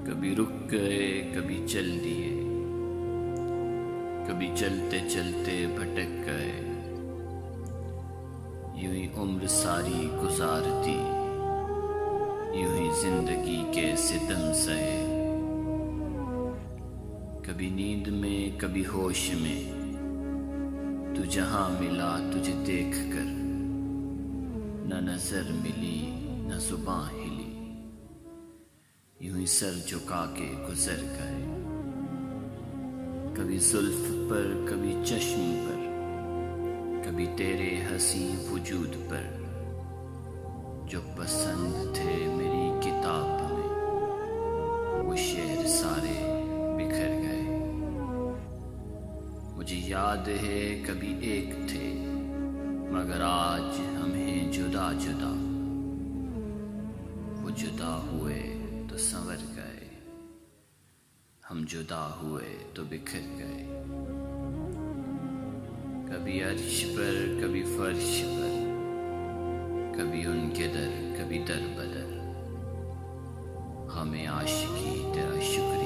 کبھی رک گئے کبھی چل دیے، کبھی چلتے چلتے بھٹک گئے، یوں ہی عمر ساری گزار دی، یوں ہی زندگی کے ستم سہے، کبھی نیند میں کبھی ہوش میں، تو جہاں ملا تجھے دیکھ کر، نہ نظر ملی نہ زباں ہلی، یوں ہی سر جھکا کے گزر گئے، کبھی زلف پر کبھی چشم پر، کبھی تیرے حسین وجود پر، جو پسند تھے میری کتاب میں وہ شعر سارے بکھر گئے، مجھے یاد ہے کبھی ایک تھے مگر آج ہم ہیں جدا جدا، وہ جدا ہوئے تو سنور گئے، ہم جدا ہوئے تو بکھر گئے، کبھی عرش پر کبھی فرش پر، کبھی ان کے در کبھی در بدر، غم عاشقی تیرا شکر